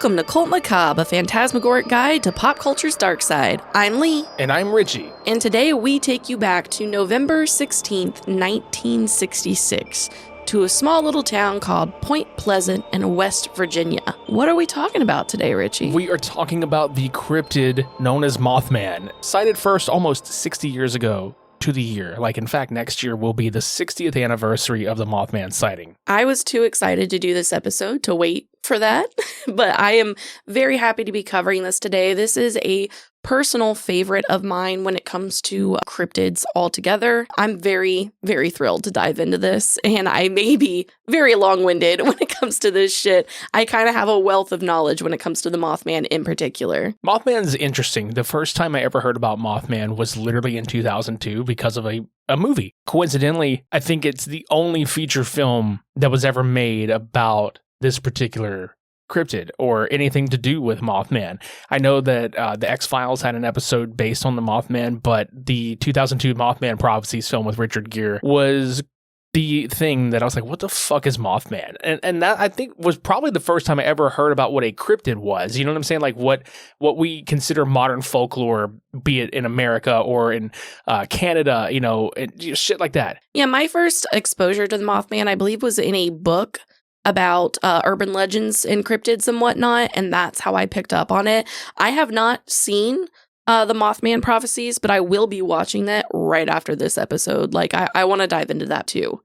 Welcome to Cult Macabre, a phantasmagoric guide to pop culture's dark side. I'm Lee. And I'm Richie. And today we take you back to November 16th, 1966, to a small little town called Point Pleasant in West Virginia. What are we talking about today, Richie? We are talking about the cryptid known as Mothman, sighted first almost 60 years ago to the year. Like, in fact, next year will be the 60th anniversary of the Mothman sighting. I was too excited to do this episode to wait for that, but I am very happy to be covering this today. This is a personal favorite of mine when it comes to cryptids altogether. I'm very, very thrilled to dive into this, and I may be very long-winded when it comes to this shit. I kind of have a wealth of knowledge when it comes to the Mothman in particular. Mothman's interesting. The first time I ever heard about Mothman was literally in 2002 because of a movie. Coincidentally, I think it's the only feature film that was ever made about this particular cryptid or anything to do with Mothman. I know that the X-Files had an episode based on the Mothman, but the 2002 Mothman Prophecies film with Richard Gere was the thing that I was like, what the fuck is Mothman? And that, I think, was probably the first time I ever heard about what a cryptid was. You know what I'm saying? Like what we consider modern folklore, be it in America or in Canada, you know, shit like that. Yeah, my first exposure to the Mothman, I believe, was in a book about urban legends and cryptids and whatnot, and that's how I picked up on it. I have not seen the Mothman Prophecies, but I will be watching that right after this episode. Like, I want to dive into that too.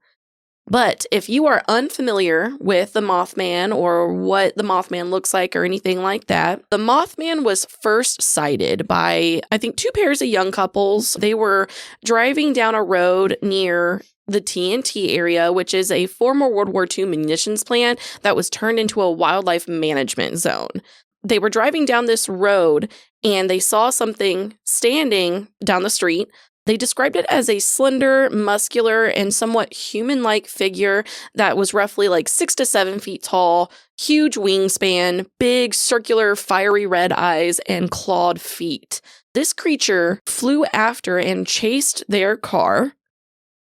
But if you are unfamiliar with the Mothman or what the Mothman looks like or anything like that, the Mothman was first sighted by, I think, two pairs of young couples. They were driving down a road near the TNT area, which is a former World War II munitions plant that was turned into a wildlife management zone. They were driving down this road and they saw something standing down the street. They described it as a slender, muscular, and somewhat human-like figure that was roughly like 6 to 7 feet tall, huge wingspan, big, circular, fiery red eyes, and clawed feet. This creature flew after and chased their car,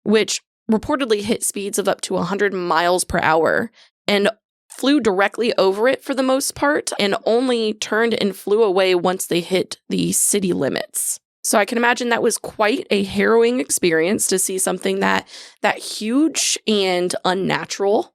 which reportedly hit speeds of up to 100 miles per hour, and flew directly over it for the most part, and only turned and flew away once they hit the city limits. So I can imagine that was quite a harrowing experience to see something that huge and unnatural,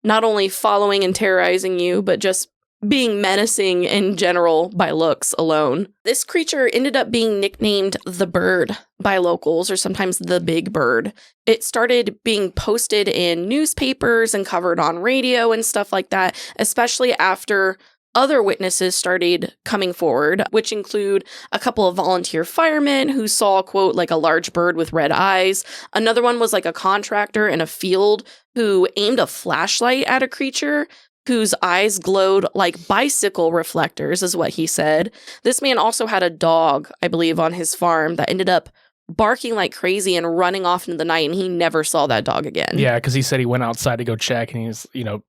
not only following and terrorizing you, but just being menacing in general by looks alone. This creature ended up being nicknamed the Bird by locals, or sometimes the Big Bird. It started being posted in newspapers and covered on radio and stuff like that, especially after other witnesses started coming forward, which include a couple of volunteer firemen who saw, quote, like a large bird with red eyes. Another one was like a contractor in a field who aimed a flashlight at a creature whose eyes glowed like bicycle reflectors, is what he said. This man also had a dog, I believe, on his farm that ended up barking like crazy and running off into the night, and he never saw that dog again. Yeah, because he said he went outside to go check, and he was,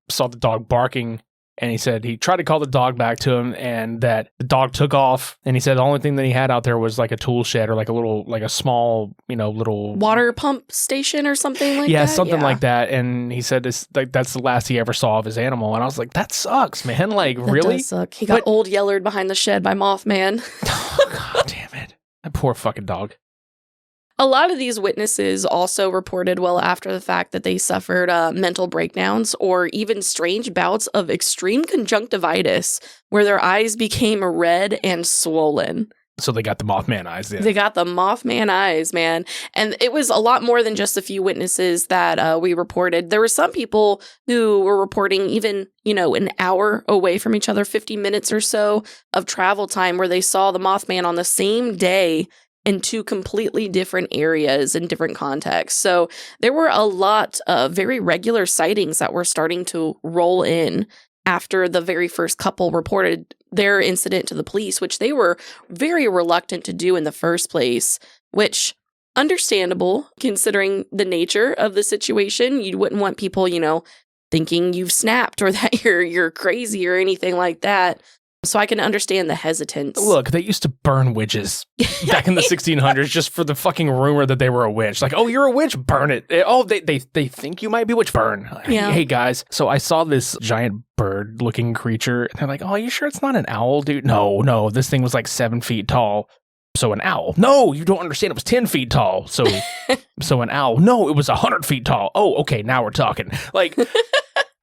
saw the dog barking. And he said he tried to call the dog back to him and that the dog took off. And he said the only thing that he had out there was like a tool shed or like a small, little water pump station or something like that. Yeah, something like that. And he said that's the last he ever saw of his animal. And I was like, that sucks, man. Like, that really? Does suck. He got old yellered behind the shed by Mothman. Oh, God damn it. That poor fucking dog. A lot of these witnesses also reported well after the fact that they suffered mental breakdowns or even strange bouts of extreme conjunctivitis where their eyes became red and swollen. So they got the Mothman eyes then. They got the Mothman eyes, man. And it was a lot more than just a few witnesses that we reported. There were some people who were reporting even, an hour away from each other, 50 minutes or so of travel time where they saw the Mothman on the same day in two completely different areas in different contexts. So there were a lot of very regular sightings that were starting to roll in after the very first couple reported their incident to the police, which they were very reluctant to do in the first place, which understandable considering the nature of the situation. You wouldn't want people, thinking you've snapped or that you're crazy or anything like that. So I can understand the hesitance. Look, they used to burn witches back in the 1600s just for the fucking rumor that they were a witch. Like, oh, you're a witch, burn it. Oh, they think you might be witch, burn. Yeah. Hey, guys. So I saw this giant bird-looking creature. And they're like, oh, are you sure it's not an owl, dude? No, this thing was like 7 feet tall. So an owl. No, you don't understand. It was 10 feet tall. So an owl. No, it was 100 feet tall. Oh, okay, now we're talking. Like...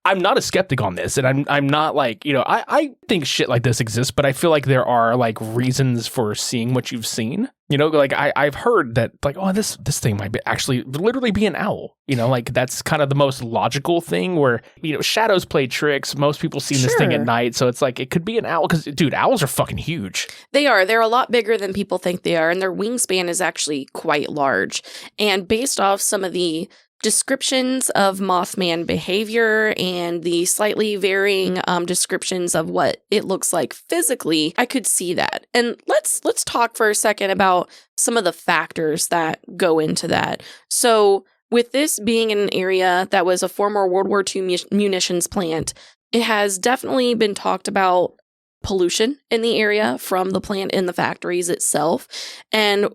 I'm not a skeptic on this, and I'm not like, I think shit like this exists, but I feel like there are like reasons for seeing what you've seen. Like I've heard that like, oh, this thing might be actually literally be an owl. Like that's kind of the most logical thing where, shadows play tricks. Most people see this thing at night, so it's like it could be an owl because, dude, owls are fucking huge. They are. They're a lot bigger than people think they are, and their wingspan is actually quite large. And based off some of the descriptions of Mothman behavior and the slightly varying descriptions of what it looks like physically, I could see that. And let's talk for a second about some of the factors that go into that. So with this being in an area that was a former World War II munitions plant, it has definitely been talked about pollution in the area from the plant and the factories itself. And,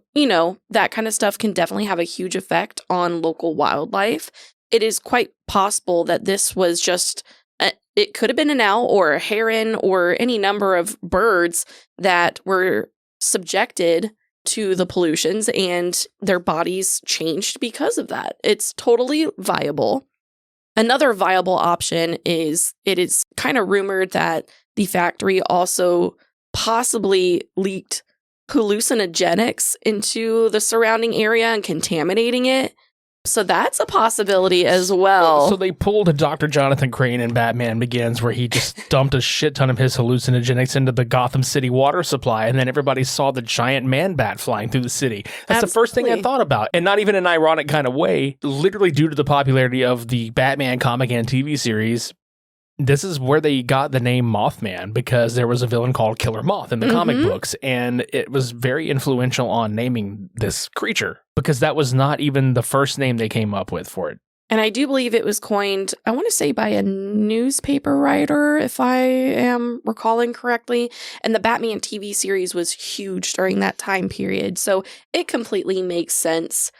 that kind of stuff can definitely have a huge effect on local wildlife. It is quite possible that this was just, it could have been an owl or a heron or any number of birds that were subjected to the pollutions and their bodies changed because of that. It's totally viable. Another viable option is it is kind of rumored that the factory also possibly leaked hallucinogenics into the surrounding area and contaminating it. So that's a possibility as well. So they pulled a Dr. Jonathan Crane in Batman Begins where he just dumped a shit ton of his hallucinogenics into the Gotham City water supply, and then everybody saw the giant man bat flying through the city. That's the first thing I thought about. And not even an ironic kind of way, literally due to the popularity of the Batman comic and TV series. This is where they got the name Mothman because there was a villain called Killer Moth in the comic books, and it was very influential on naming this creature because that was not even the first name they came up with for it. And I do believe it was coined, I want to say, by a newspaper writer, if I am recalling correctly. And the Batman TV series was huge during that time period, so it completely makes sense.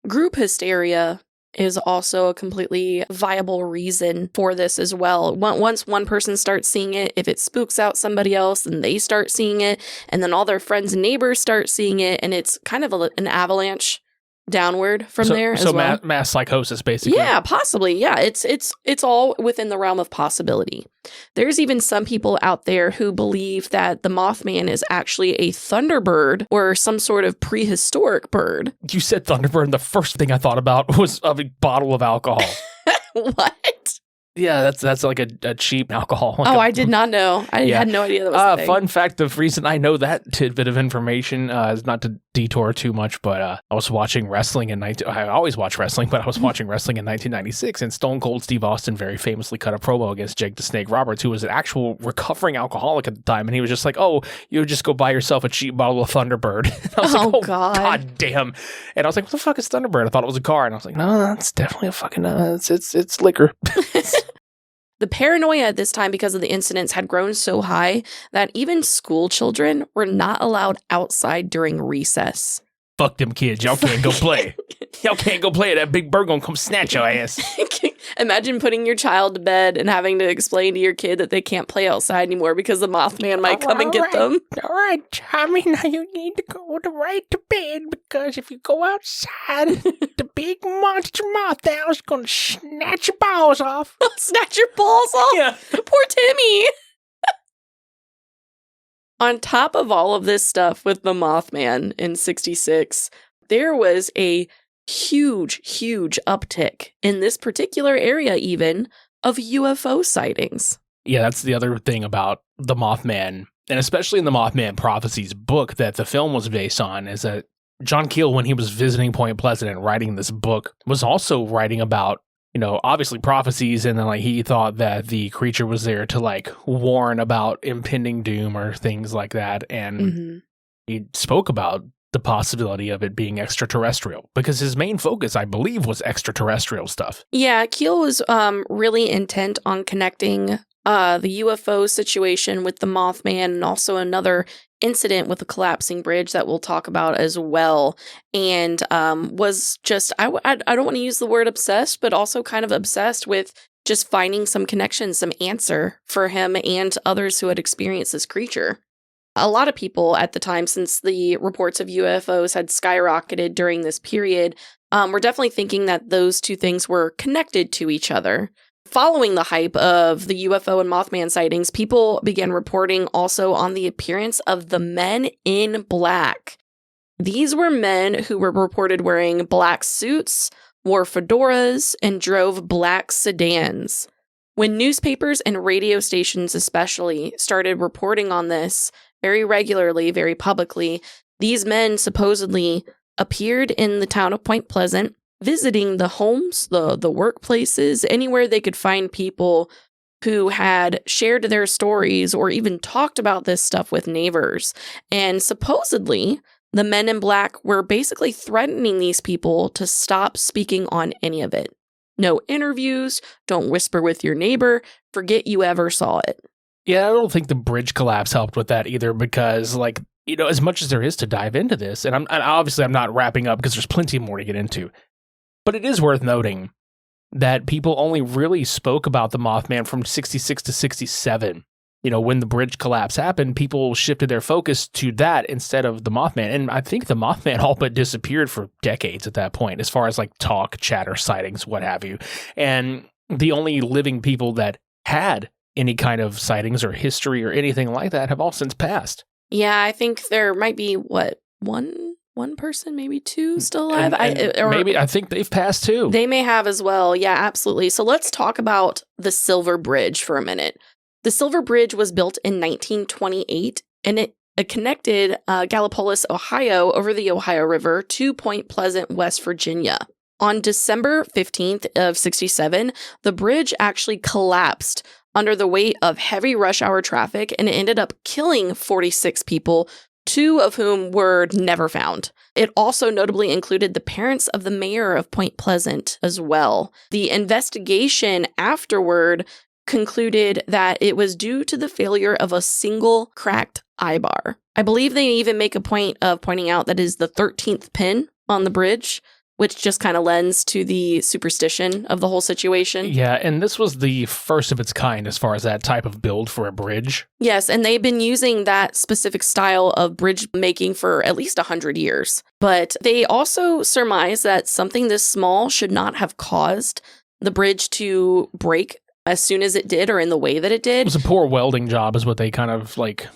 Group hysteria is also a completely viable reason for this as well. Once one person starts seeing it, if it spooks out somebody else, then they start seeing it, and then all their friends and neighbors start seeing it, and it's kind of an avalanche downward from there as well. So mass psychosis, basically. Yeah, possibly. Yeah, it's all within the realm of possibility. There's even some people out there who believe that the Mothman is actually a thunderbird or some sort of prehistoric bird. You said thunderbird, and the first thing I thought about was a bottle of alcohol. What? Yeah, that's like a cheap alcohol. Like I did not know. I had no idea that was a thing. Fun fact, the reason I know that tidbit of information is not to detour too much, but I was watching wrestling I always watch wrestling, but I was watching wrestling in 1996, and Stone Cold Steve Austin very famously cut a promo against Jake the Snake Roberts, who was an actual recovering alcoholic at the time, and he was just like, oh, you just go buy yourself a cheap bottle of Thunderbird. And I was like, oh, God damn. And I was like, what the fuck is Thunderbird? I thought it was a car, and I was like, no, that's definitely a fucking, it's liquor. The paranoia at this time because of the incidents had grown so high that even school children were not allowed outside during recess. Fuck them kids. Y'all can't go play. Y'all can't go play. That big bird gonna come snatch your ass. Imagine putting your child to bed and having to explain to your kid that they can't play outside anymore because the Mothman might come and get them. All right, Tommy, now you need to go right to bed because if you go outside, the big monster moth owl's gonna snatch your balls off. Snatch your balls off? Yeah. Poor Timmy. On top of all of this stuff with the Mothman in 66, there was a huge uptick in this particular area even of UFO sightings. Yeah, that's the other thing about the Mothman, and especially in the Mothman Prophecies book that the film was based on, is that John Keel, when he was visiting Point Pleasant and writing this book, was also writing about, obviously prophecies, and then like he thought that the creature was there to like warn about impending doom or things like that, and he spoke about the possibility of it being extraterrestrial because his main focus, I believe, was extraterrestrial stuff. Yeah, Keel was really intent on connecting the UFO situation with the Mothman, and also another incident with a collapsing bridge that we'll talk about as well. And was just, I don't want to use the word obsessed, but also kind of obsessed with just finding some connection, some answer for him and others who had experienced this creature. A lot of people at the time, since the reports of UFOs had skyrocketed during this period, were definitely thinking that those two things were connected to each other. Following the hype of the UFO and Mothman sightings, people began reporting also on the appearance of the men in black. These were men who were reported wearing black suits, wore fedoras, and drove black sedans. When newspapers and radio stations especially started reporting on this very regularly, very publicly, these men supposedly appeared in the town of Point Pleasant, visiting the homes, the workplaces, anywhere they could find people who had shared their stories or even talked about this stuff with neighbors. And supposedly, the men in black were basically threatening these people to stop speaking on any of it. No interviews, don't whisper with your neighbor, forget you ever saw it. Yeah, I don't think the bridge collapse helped with that either because, like, you know, as much as there is to dive into this, and obviously I'm not wrapping up because there's plenty more to get into, but it is worth noting that people only really spoke about the Mothman from 66 to 67. You know, when the bridge collapse happened, people shifted their focus to that instead of the Mothman. And I think the Mothman all but disappeared for decades at that point, as far as like talk, chatter, sightings, what have you. And the only living people that had any kind of sightings or history or anything like that have all since passed. Yeah, I think there might be, one person, maybe two still alive? I think they've passed too. They may have as well. Yeah, absolutely. So let's talk about the Silver Bridge for a minute. The Silver Bridge was built in 1928, and it connected Gallipolis, Ohio, over the Ohio River to Point Pleasant, West Virginia. On December 15th of 67, the bridge actually collapsed under the weight of heavy rush hour traffic, and it ended up killing 46 people, 2 of whom were never found. It also notably included the parents of the mayor of Point Pleasant as well. The investigation afterward concluded that it was due to the failure of a single cracked eye bar. I believe they even make a point of pointing out that is the 13th pin on the bridge, which just kind of lends to the superstition of the whole situation. Yeah, and this was the first of its kind as far as that type of build for a bridge. Yes, and they've been using that specific style of bridge making for at least 100 years. But they also surmise that something this small should not have caused the bridge to break as soon as it did or in the way that it did. It was a poor welding job is what they kind of like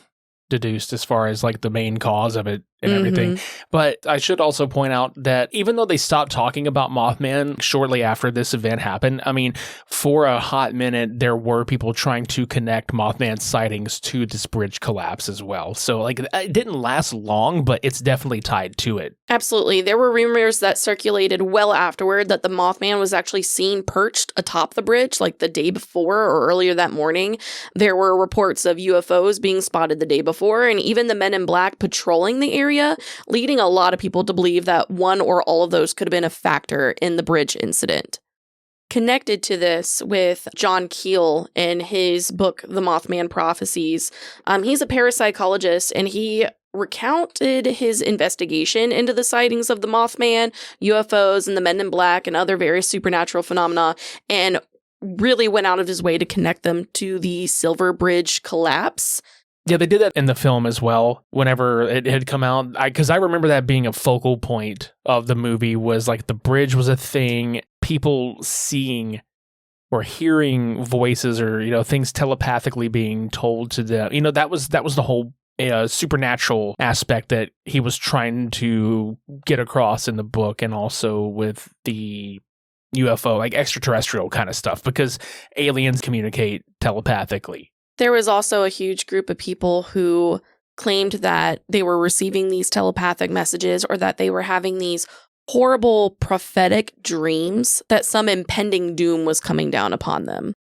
deduced as far as like the main cause of it and everything. But I should also point out that even though they stopped talking about Mothman shortly after this event happened, I mean, for a hot minute, there were people trying to connect Mothman sightings to this bridge collapse as well. So like it didn't last long, but it's definitely tied to it. Absolutely. There were rumors that circulated well afterward that the Mothman was actually seen perched atop the bridge like the day before or earlier that morning. There were reports of UFOs being spotted the day before, and even the men in black patrolling the area, leading a lot of people to believe that one or all of those could have been a factor in the bridge incident. Connected to this with John Keel in his book, The Mothman Prophecies, he's a parapsychologist, and he recounted his investigation into the sightings of the Mothman, UFOs, and the men in black and other various supernatural phenomena, and really went out of his way to connect them to the Silver Bridge collapse. Yeah, they did that in the film as well, whenever it had come out. Because I remember that being a focal point of the movie, was like the bridge was a thing, people seeing or hearing voices or, you know, things telepathically being told to them. You know, that was the whole supernatural aspect that he was trying to get across in the book, and also with the UFO, like extraterrestrial kind of stuff, because aliens communicate telepathically. There was also a huge group of people who claimed that they were receiving these telepathic messages, or that they were having these horrible prophetic dreams that some impending doom was coming down upon them.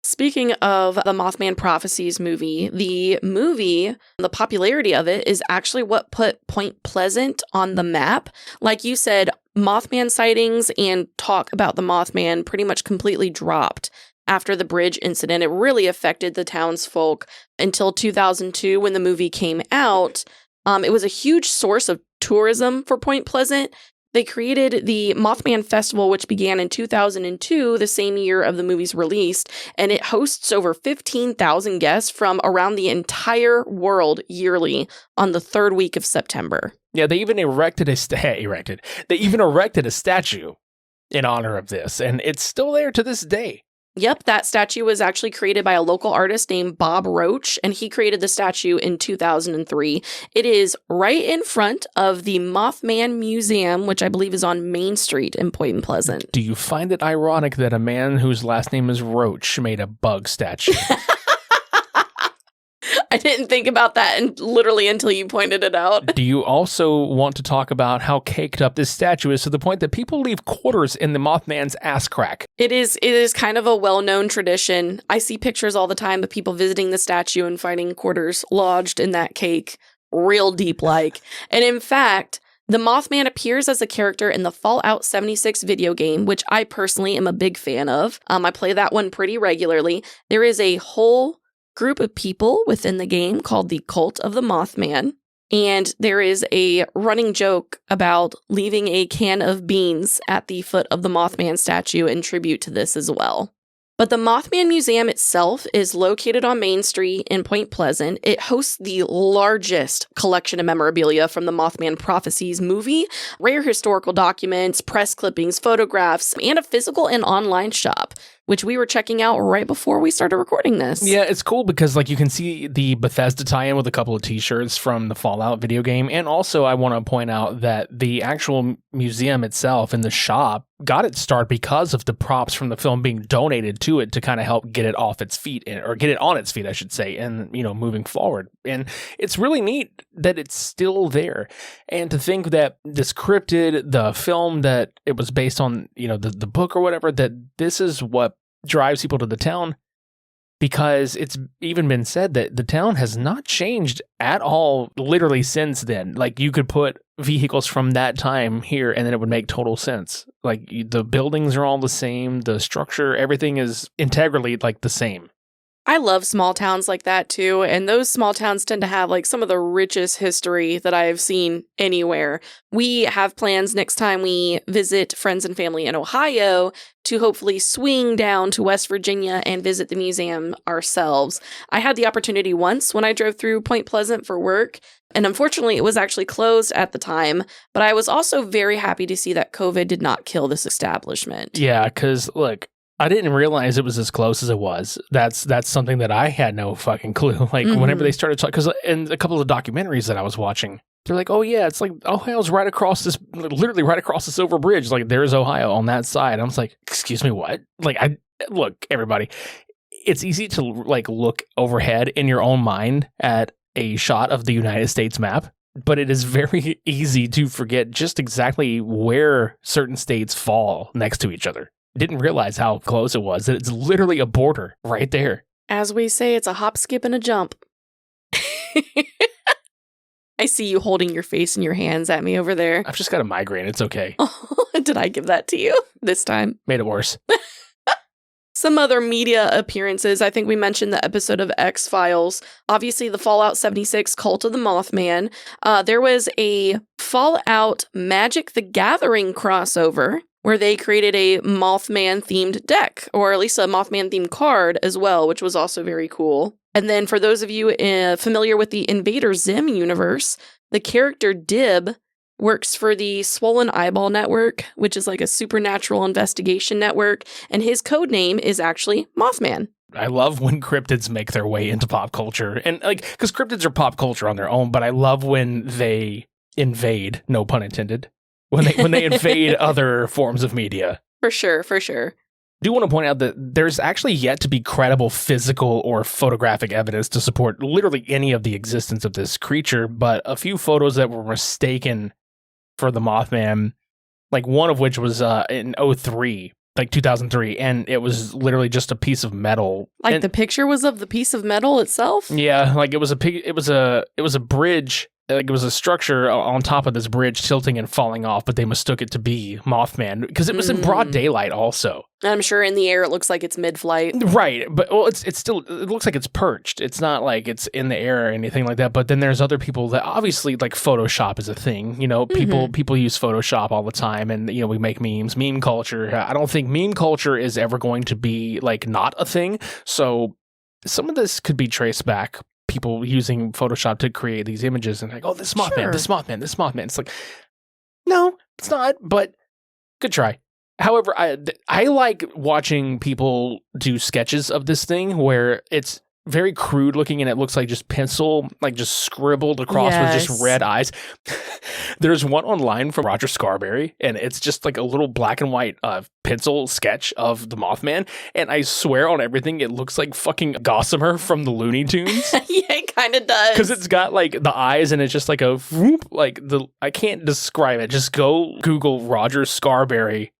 Speaking of the Mothman Prophecies movie, the popularity of it is actually what put Point Pleasant on the map. Like you said, Mothman sightings and talk about the Mothman pretty much completely dropped after the bridge incident. It really affected the townsfolk until 2002 when the movie came out. It was a huge source of tourism for Point Pleasant. They created the Mothman Festival, which began in 2002, the same year of the movie's release, and it hosts over 15,000 guests from around the entire world yearly on the third week of September. Yeah, they even erected a statue in honor of this, and it's still there to this day. Yep, that statue was actually created by a local artist named Bob Roach, and he created the statue in 2003. It is right in front of the Mothman Museum, which I believe is on Main Street in Point Pleasant. Do you find it ironic that a man whose last name is Roach made a bug statue? I didn't think about that literally until you pointed it out. Do you also want to talk about how caked up this statue is to the point that people leave quarters in the Mothman's ass crack? It is kind of a well-known tradition. I see pictures all the time of people visiting the statue and finding quarters lodged in that cake, real deep-like. And in fact, the Mothman appears as a character in the Fallout 76 video game, which I personally am a big fan of. I play that one pretty regularly. There is a whole group of people within the game called the Cult of the Mothman, and there is a running joke about leaving a can of beans at the foot of the Mothman statue in tribute to this as well. But the Mothman Museum itself is located on Main Street in Point Pleasant. It hosts the largest collection of memorabilia from the Mothman Prophecies movie, rare historical documents, press clippings, photographs, and a physical and online shop, which we were checking out right before we started recording this. Yeah, it's cool because you can see the Bethesda tie-in with a couple of t-shirts from the Fallout video game. And also I want to point out that the actual museum itself and the shop got its start because of the props from the film being donated to it to kind of help get it off its feet, or get it on its feet, I should say, and, moving forward. And it's really neat that it's still there. And to think that this Cryptid, the film that it was based on, the book or whatever, that this is what drives people to the town, because it's even been said that the town has not changed at all literally since then. You could put vehicles from that time here and then it would make total sense. The buildings are all the same, the structure, everything is integrally the same. I love small towns like that too, and those small towns tend to have some of the richest history that I've seen anywhere. We have plans next time we visit friends and family in Ohio to hopefully swing down to West Virginia and visit the museum ourselves. I had the opportunity once when I drove through Point Pleasant for work, and unfortunately it was actually closed at the time, but I was also very happy to see that COVID did not kill this establishment. Yeah, because look, I didn't realize it was as close as it was. That's something that I had no fucking clue. Whenever they started talking, because in a couple of documentaries that I was watching, they're like, oh yeah, it's Ohio's literally right across this over bridge. There's Ohio on that side. I was like, excuse me, what? Look, everybody, it's easy to look overhead in your own mind at a shot of the United States map, but it is very easy to forget just exactly where certain states fall next to each other. Didn't realize how close it was. That it's literally a border right there. As we say, it's a hop, skip, and a jump. I see you holding your face in your hands at me over there. I've just got a migraine. It's okay. Did I give that to you this time? Made it worse. Some other media appearances. I think we mentioned the episode of X-Files. Obviously, the Fallout 76 Cult of the Mothman. There was a Fallout Magic the Gathering crossover where they created a Mothman-themed deck, or at least a Mothman-themed card as well, which was also very cool. And then for those of you familiar with the Invader Zim universe, the character Dib works for the Swollen Eyeball Network, which is a supernatural investigation network, and his code name is actually Mothman. I love when cryptids make their way into pop culture, and because cryptids are pop culture on their own, but I love when they invade, no pun intended, when they invade other forms of media. For sure, for sure. Do want to point out that there's actually yet to be credible physical or photographic evidence to support literally any of the existence of this creature, but a few photos that were mistaken for the Mothman, one of which was in 2003, and it was literally just a piece of metal. The picture was of the piece of metal itself? Yeah, it was a bridge. It was a structure on top of this bridge tilting and falling off, but they mistook it to be Mothman because it was in broad daylight also. I'm sure in the air it looks like it's mid-flight. Right, but well, it's still, it looks like it's perched. It's not like it's in the air or anything like that. But then there's other people that obviously, like, Photoshop is a thing. You know, people use Photoshop all the time, and you know, we make memes, meme culture. I don't think meme culture is ever going to be like not a thing. So some of this could be traced back. People using Photoshop to create these images and like, oh, this Mothman, this Mothman, this Mothman. It's like, no, it's not. But good try. However, I like watching people do sketches of this thing where it's very crude looking and it looks like just pencil, like just scribbled across with just red eyes. There's one online from Roger Scarberry, and it's just like a little black and white pencil sketch of the Mothman. And I swear on everything, it looks like fucking Gossamer from the Looney Tunes. Yeah, it kind of does. Because it's got like the eyes and it's just like a whoop, like I can't describe it. Just go Google Roger Scarberry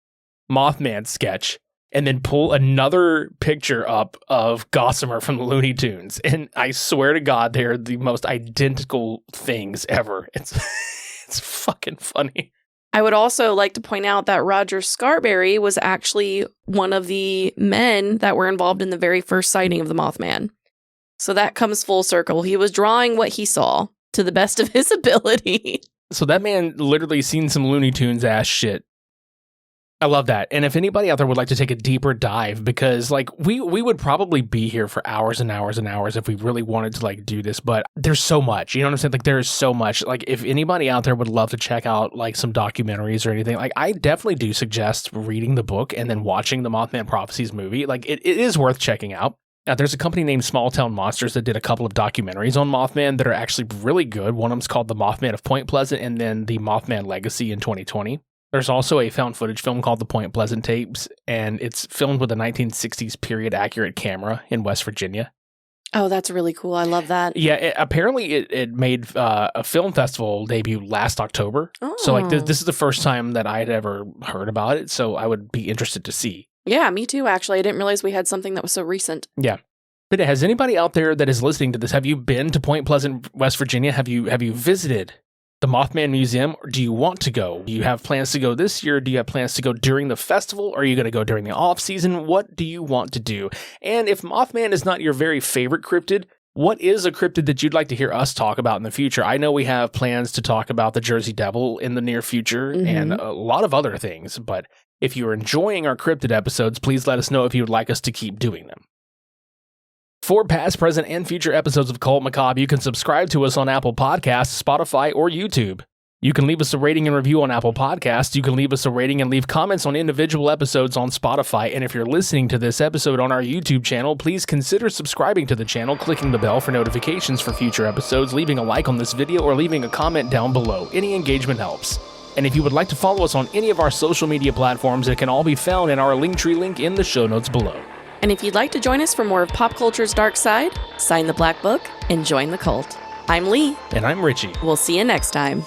Mothman sketch and then pull another picture up of Gossamer from the Looney Tunes, and I swear to God, they're the most identical things ever. It's fucking funny. I would also like to point out that Roger Scarberry was actually one of the men that were involved in the very first sighting of the Mothman. So that comes full circle. He was drawing what he saw to the best of his ability. So that man literally seen some Looney Tunes ass shit. I love that. And if anybody out there would like to take a deeper dive, because like we would probably be here for hours and hours and hours if we really wanted to like do this, but there's so much, you know what I'm saying? Like there's so much. Like if anybody out there would love to check out like some documentaries or anything, like I definitely do suggest reading the book and then watching the Mothman Prophecies movie. Like it is worth checking out. Now, there's a company named Small Town Monsters that did a couple of documentaries on Mothman that are actually really good. One of them's called The Mothman of Point Pleasant, and then The Mothman Legacy in 2020. There's also a found footage film called The Point Pleasant Tapes, and it's filmed with a 1960s period accurate camera in West Virginia. Oh, that's really cool. I love that. Yeah, apparently it made a film festival debut last October. Oh. So like this is the first time that I had ever heard about it, so I would be interested to see. Yeah, me too, actually. I didn't realize we had something that was so recent. Yeah. But has anybody out there that is listening to this, have you been to Point Pleasant, West Virginia? Have you visited the Mothman Museum, or do you want to go? Do you have plans to go this year? Do you have plans to go during the festival? Or are you going to go during the off season? What do you want to do? And if Mothman is not your very favorite cryptid, what is a cryptid that you'd like to hear us talk about in the future? I know we have plans to talk about the Jersey Devil in the near future and a lot of other things, but if you're enjoying our cryptid episodes, please let us know if you would like us to keep doing them. For past, present, and future episodes of Cult Macabre, you can subscribe to us on Apple Podcasts, Spotify, or YouTube. You can leave us a rating and review on Apple Podcasts. You can leave us a rating and leave comments on individual episodes on Spotify. And if you're listening to this episode on our YouTube channel, please consider subscribing to the channel, clicking the bell for notifications for future episodes, leaving a like on this video, or leaving a comment down below. Any engagement helps. And if you would like to follow us on any of our social media platforms, it can all be found in our Linktree link in the show notes below. And if you'd like to join us for more of pop culture's dark side, sign the Black Book and join the cult. I'm Lee. And I'm Richie. We'll see you next time.